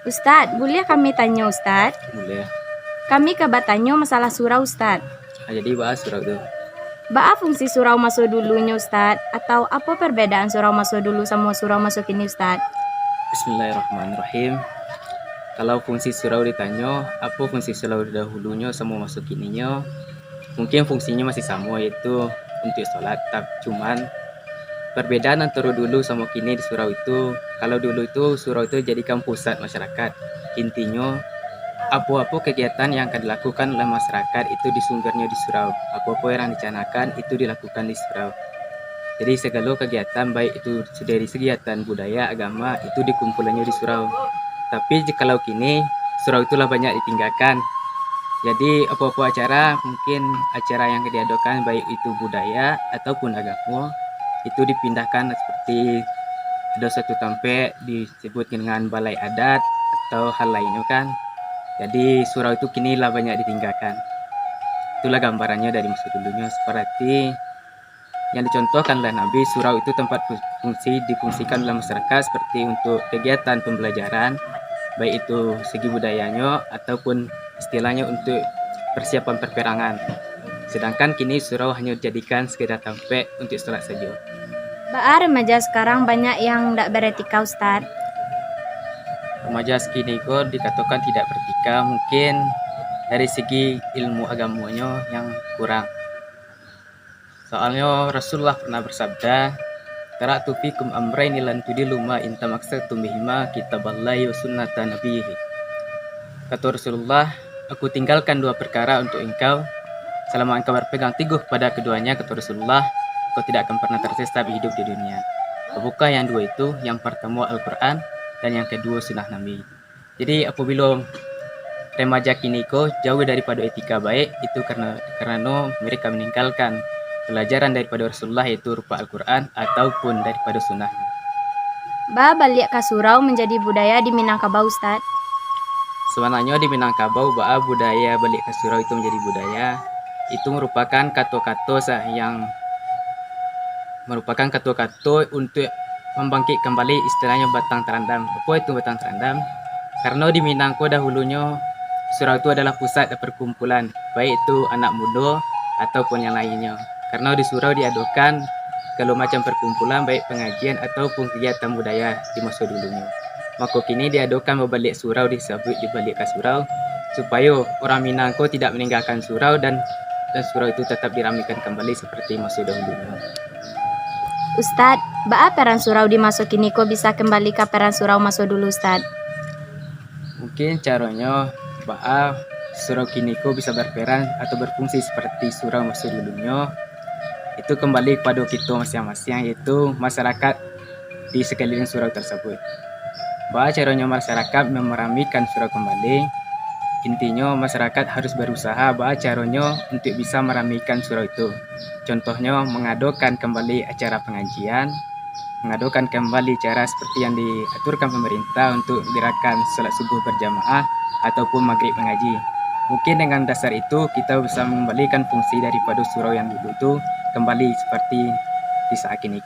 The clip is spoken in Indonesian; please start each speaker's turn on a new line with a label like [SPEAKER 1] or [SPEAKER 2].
[SPEAKER 1] Ustadz, boleh kami tanya Ustadz?
[SPEAKER 2] Boleh.
[SPEAKER 1] Kami kebatanyo masalah surau Ustadz.
[SPEAKER 2] Jadi bahas surau itu.
[SPEAKER 1] Ba fungsi surau masuk dulunya Ustadz? Atau apa perbedaan surau masuk dulu sama surau masuk kini Ustadz?
[SPEAKER 2] Bismillahirrahmanirrahim. Kalau fungsi surau ditanya, apa fungsi surau dahulunya sama masuk kininya? Mungkin fungsinya masih sama, yaitu untuk sholat. Cuman perbedaan antara dulu sama kini di surau itu, kalau dulu itu surau itu jadikan pusat masyarakat. Intinya apa-apa kegiatan yang akan dilakukan oleh masyarakat itu disumbernya di surau. Apa-apa yang dicanangkan itu dilakukan di surau. Jadi segala kegiatan baik itu dari kegiatan budaya, agama itu dikumpulannya di surau. Tapi jikalau kini surau itulah banyak ditinggalkan. Jadi apa-apa acara, mungkin acara yang diadakan baik itu budaya ataupun agama itu dipindahkan seperti ada satu tempat disebut dengan balai adat atau hal lainnya kan. Jadi surau itu kini lah banyak ditinggalkan. Itulah gambarannya dari masa dulunya, seperti yang dicontohkan oleh Nabi. Surau itu tempat difungsikan oleh masyarakat seperti untuk kegiatan pembelajaran, baik itu segi budayanya ataupun istilahnya untuk persiapan perperangan. Sedangkan kini surau hanya dijadikan sekedar tempat untuk sholat saja.
[SPEAKER 1] Ba remaja sekarang banyak yang tidak beretika Ustadz.
[SPEAKER 2] Remaja kini kok dikatakan tidak beretika, mungkin dari segi ilmu agamanya yang kurang. Soalnya Rasulullah pernah bersabda, "Tara'tu fikum amraini lan tudillu ma in tamassaktum bihima kitaballahi wa sunnata nabiyhi." Kata Rasulullah, "Aku tinggalkan dua perkara untuk engkau. Selama engkau berpegang teguh pada keduanya," kata Rasulullah, "kau tidak akan pernah tersesat hidup di dunia." Apakah yang dua itu? Yang pertama Al-Quran dan yang kedua sunnah Nabi. Jadi apabila remaja kini kok jauh daripada etika baik, itu karena mereka meninggalkan pelajaran daripada Rasulullah, yaitu rupa Al-Quran ataupun daripada sunnahnya.
[SPEAKER 1] Ba balik ke surau menjadi budaya di Minangkabau Ustadz.
[SPEAKER 2] Sebenarnya di Minangkabau budaya balik ke surau itu menjadi budaya. Itu merupakan kata-kata untuk membangkit kembali istilahnya batang terendam. Apa itu batang terendam? Karena di Minangko dahulunya surau itu adalah pusat perkumpulan, baik itu anak muda ataupun yang lainnya. Karena di surau diadakan kalau macam perkumpulan baik pengajian ataupun kegiatan budaya di masa dulunya. Maka kini diadakan berbalik surau, disebut dibalik ke surau, supaya orang Minangko tidak meninggalkan surau dan surau itu tetap diramaikan kembali seperti masa dahulunya.
[SPEAKER 1] Ustadz, ba peran surau di masa kini kok bisa kembali ke peran surau masa dulu Ustadz?
[SPEAKER 2] Mungkin caranya surau kini kok bisa berperan atau berfungsi seperti surau masa dulunya. Itu kembali pada kita masing-masing, yaitu masyarakat di sekeliling surau tersebut. Caranya masyarakat meramaikan surau kembali. Intinya masyarakat harus berusaha caranya untuk bisa meramaikan surau itu. Contohnya mengadakan kembali acara pengajian, mengadakan kembali cara seperti yang diaturkan pemerintah untuk gerakan salat subuh berjamaah ataupun maghrib mengaji. Mungkin dengan dasar itu kita bisa mengembalikan fungsi daripada surau yang dulu itu kembali seperti di saat ini.